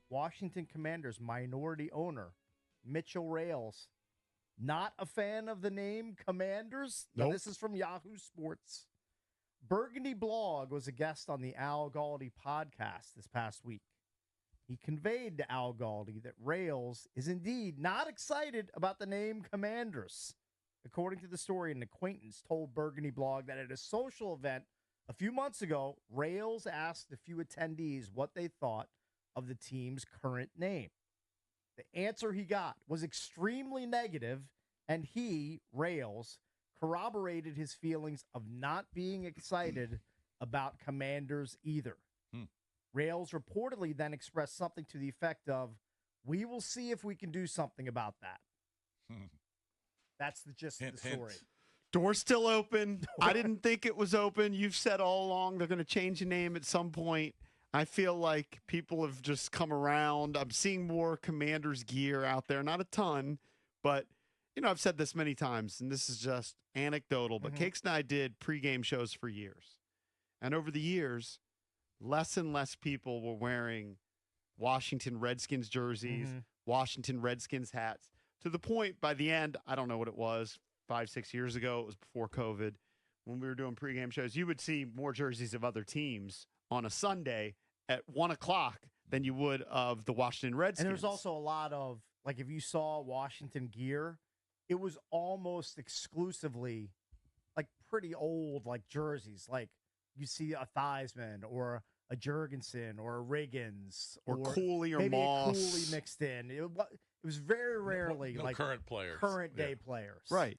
Washington Commanders minority owner Mitchell Rales, not a fan of the name Commanders. Now, Nope. this is from Yahoo Sports. Burgundy Blog was a guest on the Al Galdi podcast this past week. He conveyed to Al Galdi that Rales is indeed not excited about the name Commanders. According to the story, an acquaintance told Burgundy Blog that at a social event a few months ago, Rales asked a few attendees what they thought of the team's current name. The answer he got was extremely negative, and he, Rales, corroborated his feelings of not being excited about Commanders either. Rales reportedly then expressed something to the effect of, "We will see if we can do something about that." That's the gist of the story. Door's still open. I didn't think it was open. You've said all along they're going to change the name at some point. I feel like people have just come around. I'm seeing more Commanders gear out there. Not a ton, but, I've said this many times, and this is just anecdotal, but Cakes and I did pregame shows for years. And over the years, less and less people were wearing Washington Redskins jerseys, Washington Redskins hats, to the point by the end, I don't know what it was, 5-6 years ago, it was before COVID, when we were doing pregame shows, you would see more jerseys of other teams on a Sunday at 1 o'clock than you would of the Washington Redskins. And there's also a lot of, like, if you saw Washington gear, it was almost exclusively, like, pretty old, like, jerseys. Like, you see a Theismann or a Jurgensen or a Riggins. Or Cooley or maybe Moss. Cooley mixed in. It was very rarely, no like, current players. current day players. Right.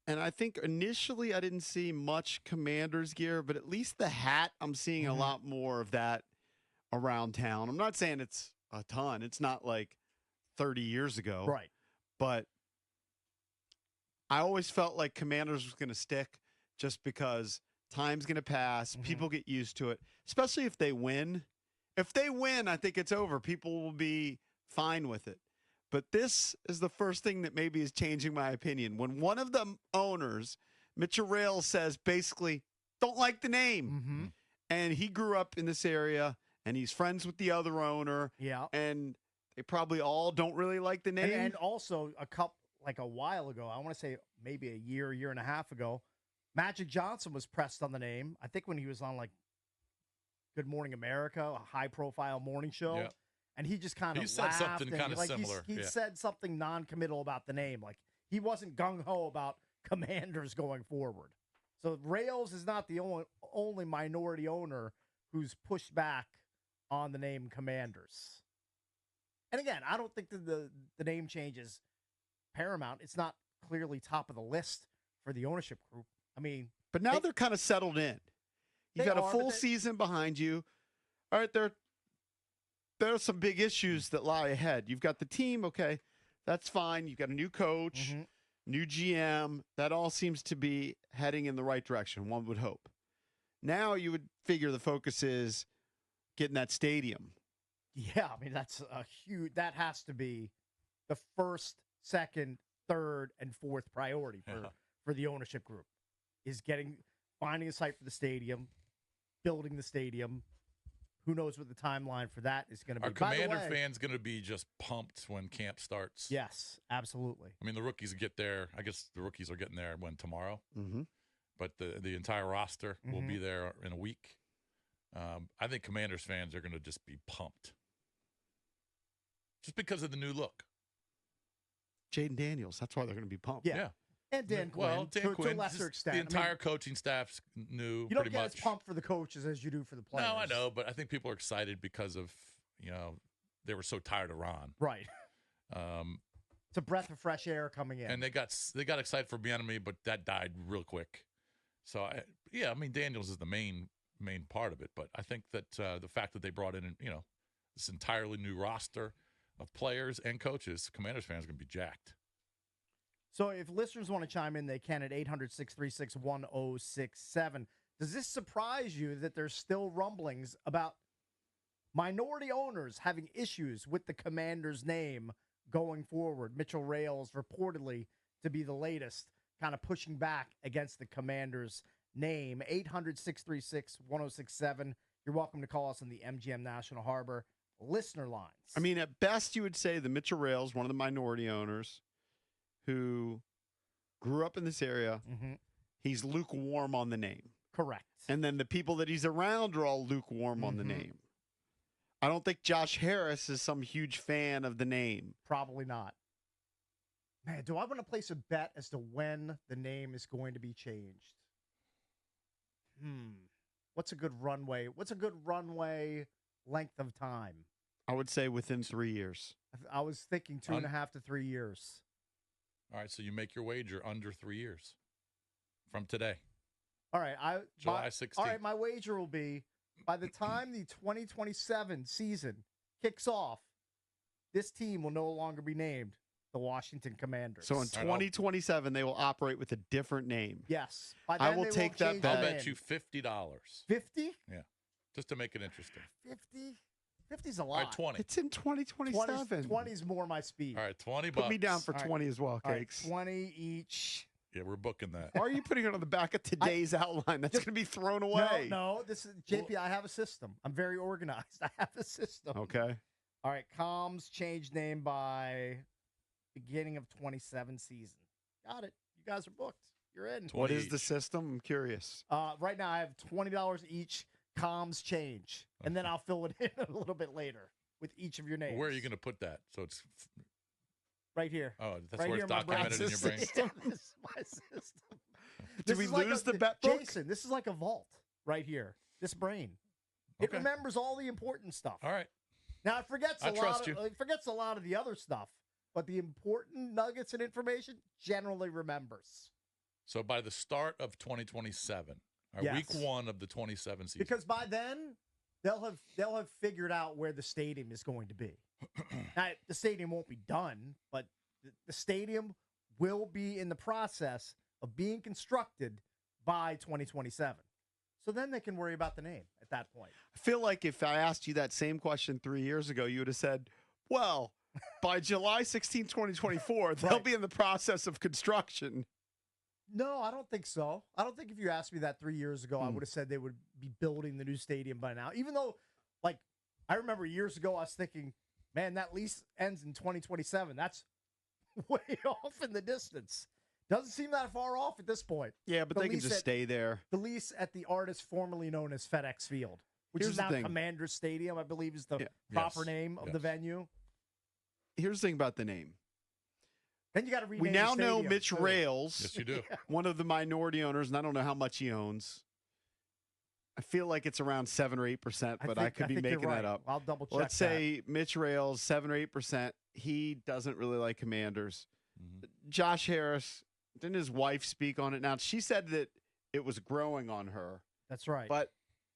And I think initially I didn't see much Commanders gear, but at least the hat, I'm seeing a lot more of that around town. I'm not saying it's a ton. It's not like 30 years ago. Right. But I always felt like Commanders was going to stick just because time's going to pass. People get used to it, especially if they win. If they win, I think it's over. People will be fine with it. But this is the first thing that maybe is changing my opinion. When one of the owners, Mitchell Rales, says basically, don't like the name. And he grew up in this area, and he's friends with the other owner. Yeah. And they probably all don't really like the name. And also, a while ago, I want to say maybe a year and a half ago, Magic Johnson was pressed on the name. I think when he was on, like, Good Morning America, a high-profile morning show. Yeah. And he just kind of said something and, kind of similar. He said something non-committal about the name. Like, he wasn't gung-ho about Commanders going forward. So Rales is not the only minority owner who's pushed back on the name Commanders. And again, I don't think that the name change is paramount. It's not clearly top of the list for the ownership group. I mean, but now they're kind of settled in. You've got a full season behind you. All right, there are some big issues that lie ahead. You've got the team, okay, that's fine. You've got a new coach, new GM. That all seems to be heading in the right direction, one would hope. Now you would figure the focus is getting that stadium. Yeah, I mean, that has to be the first, second, third, and fourth priority for the ownership group, is finding a site for the stadium, building the stadium. Who knows what the timeline for that is going to be. Are Commander fans going to be just pumped when camp starts? Yes, absolutely. I mean, the rookies get there. I guess the rookies are getting there tomorrow. But the entire roster will be there in a week. I think Commanders fans are going to just be pumped. Just because of the new look. Jaden Daniels, that's why they're going to be pumped. Yeah. And Dan Quinn, well, Dan Quinn, to a lesser extent. The entire coaching staff's new. You don't get as pumped for the coaches as you do for the players. No, I know, but I think people are excited because of, they were so tired of Ron. Right. It's a breath of fresh air coming in. And they got excited for Bieniemy, but that died real quick. So, Daniels is the main part of it. But I think that the fact that they brought in, this entirely new roster of players and coaches, Commanders fans are going to be jacked. So if listeners want to chime in, they can at 800-636-1067. Does this surprise you that there's still rumblings about minority owners having issues with the Commanders' name going forward? Mitchell Rales reportedly to be the latest, kind of pushing back against the Commanders' name. 800-636-1067. You're welcome to call us on the MGM National Harbor listener lines. I mean, at best, you would say the Mitchell Rales, one of the minority owners who grew up in this area, he's lukewarm on the name. Correct. And then the people that he's around are all lukewarm on the name. I don't think Josh Harris is some huge fan of the name. Probably not. Man, do I want to place a bet as to when the name is going to be changed? What's a good runway? What's a good runway length of time? I would say within 3 years. I was thinking 2.5 to 3 years. All right, so you make your wager under 3 years from today. All right, July 16th. All right, my wager will be by the time the 2027 season kicks off, this team will no longer be named the Washington Commanders. So in 2027, they will operate with a different name. Yes. By then I will they take won't that change bet. I'll the bet name. you $50. 50? Yeah, just to make it interesting. 50? 50's a All lot. right, 20. It's in 2027. 20's more my speed. All right, $20. Put me down for All right. 20 as well, All right, Cakes. 20 each. Yeah, we're booking that. Why are you putting it on the back of today's outline? That's going to be thrown away. No, this is JP. I have a system. I'm very organized. I have a system. Okay. All right, Comms changed name by beginning of 27 season. Got it. You guys are booked. You're in. What is each. the system? I'm curious. Right now, I have $20 each. Comms change, and then I'll fill it in a little bit later with each of your names. Where are you going to put that? So it's Right here. oh, that's Right where here it's in my brain. documented in your brain. System. This is my system. Did This we is like lose the bet book? Jason, this is like a vault right here. This brain. It Okay. remembers all the important stuff. All right. Now it forgets I trust you. It forgets a lot of the other stuff, but the important nuggets and information generally remembers. So by the start of 2027, or Yes. week 1 of the 27 season. Because by then they'll have figured out where the stadium is going to be. Now the stadium won't be done, but the stadium will be in the process of being constructed by 2027. So then they can worry about the name at that point. I feel like if I asked you that same question 3 years ago, you would have said, well, by July 16, 2024, they'll Right. be in the process of construction. No, I don't think so. I don't think if you asked me that 3 years ago, I would have said they would be building the new stadium by now. Even though, like, I remember years ago, I was thinking, man, that lease ends in 2027. That's way off in the distance. Doesn't seem that far off at this point. Yeah, but The they can lease just at- stay there. The lease at the artist formerly known as FedEx Field, which Here's is the now thing. Commander Stadium, I believe is the Yeah. proper Yes. name of the Yes. venue. Here's the thing about the name. Then you got to rename We the now know stadium, Mitch too. Rales, Yes, you do. one of the minority owners, and I don't know how much he owns. I feel like it's around 7 or 8%, but I could be think you're making that right. up. I'll double check. Let's say Mitch Rales, 7 or 8%. He doesn't really like Commanders. Mhm. Josh Harris, didn't his wife speak on it? Now, she said that it was growing on her, that's right. but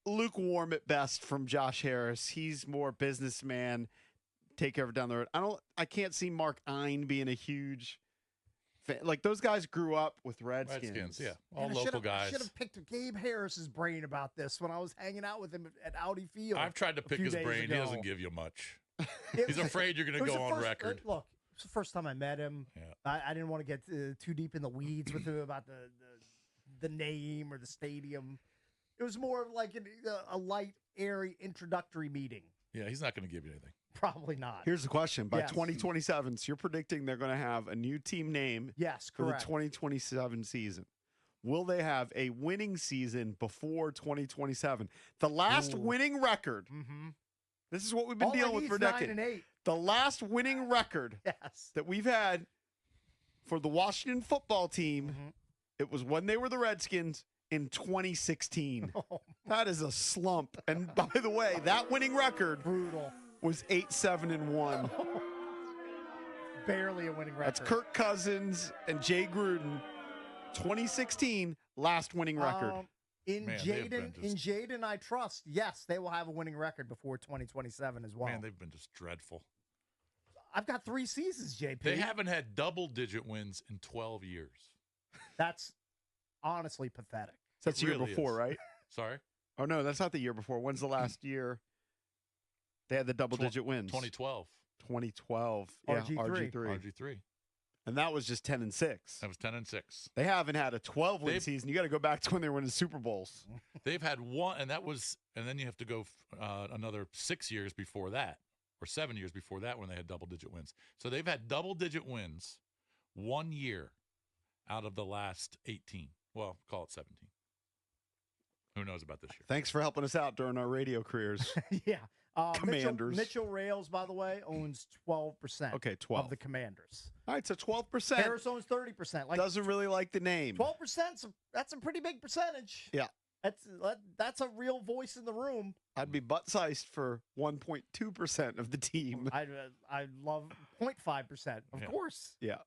lukewarm at best from Josh Harris. He's more businessman, take care of it down the road. I can't see Mark Ein being a huge fan. Like, those guys grew up with Redskins. Yeah. All Man, local I guys. should have picked Gabe Harris's brain about this when I was hanging out with him at Audi Field. I've tried to a pick few his days brain. He ago. doesn't give you much. It He's was- afraid you're going it to was go the on first- record. Look, it was the first time I met him. Yeah. I didn't want to get too deep in the weeds with him about the name or the stadium. It was more of like a light, airy introductory meeting. Yeah, he's not going to give you anything. Probably not. Here's the question. By Yes. 2027, so you're predicting they're going to have a new team name Yes, for correct. the 2027 season. Will they have a winning season before 2027? The last Ooh. winning record. Mm-hmm. This is what we've been All I dealing with need for a is 9 decade. and 8. The last winning record Yes. that we've had for the Washington football team, Mhm. it was when they were the Redskins in 2016. Oh, That is a slump. And by the way, that winning record brutal. was 8-7-1. Barely a winning record. That's Kirk Cousins and Jay Gruden. 2016, last winning record. In Man, they have been Jaden, I trust. Yes, they will have a winning record before 2027 as well. Man, they've been just dreadful. I've got 3 seasons, JP. They haven't had double-digit wins in 12 years. That's honestly pathetic. That's the year really before, is. right? Sorry? Oh, no, that's not the year before. When's the last year they had the double-digit wins? 2012. 2012. Yeah, RG3. RG3. And that was just 10-6. That was 10-6. They haven't had a 12-win They've- season. You got to go back to when they were winning Super Bowls. They've had one, and then you have to go another 6 years before that. or 7 years before that when they had double-digit wins. So they've had double-digit wins 1 year out of the last 18. Well, call it 17. Who knows about this year? Thanks for helping us out during our radio careers. Yeah. Commanders. Mitchell Rales, by the way, owns 12%. Okay, 12. Of the Commanders. All right, so 12%. Harris owns 30%. Like Doesn't really like the name. 12%. That's a pretty big percentage. Yeah. That's a real voice in the room. I'd be butt-sized for 1.2% of the team. I love 0.5%. Of course. Yeah.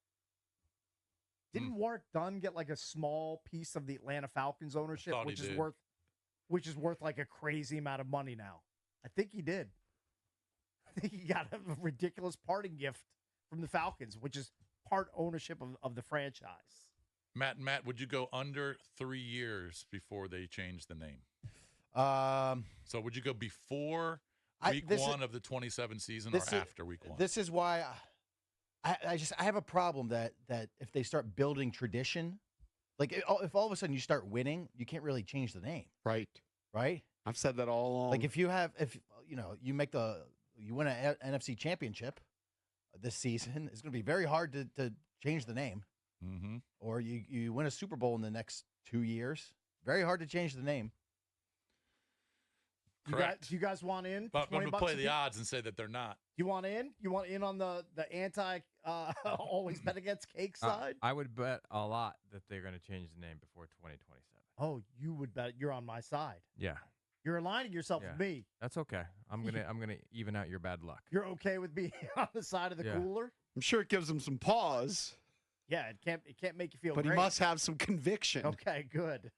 Didn't Warwick Dunn get like a small piece of the Atlanta Falcons ownership, Thought he which is did. worth like a crazy amount of money now? I think he did. I think he got a ridiculous parting gift from the Falcons, which is part ownership of the franchise. Matt, would you go under 3 years before they changed the name? So would you go before week one of the 27 season or after week one? This is why I have a problem that if they start building tradition, like if all of a sudden you start winning, you can't really change the name, Right. right? I've said that all along. Like if you win an NFC championship this season, it's going to be very hard to change the name. Mm-hmm. Or you win a Super Bowl in the next 2 years, very hard to change the name. Correct. Do you guys want in? But I'm going to play $20 the odds and say that they're not. You want in? You want in on the anti always bet against cake side? I would bet a lot that they're going to change the name before 2027. Oh, you would bet you're on my side. Yeah, You're aligning yourself with me. that's okay. I'm gonna even out your bad luck. You're okay with being on the side of the cooler? I'm sure it gives him some pause, Yeah, it can't make you feel but great. he must have some conviction. Okay, good.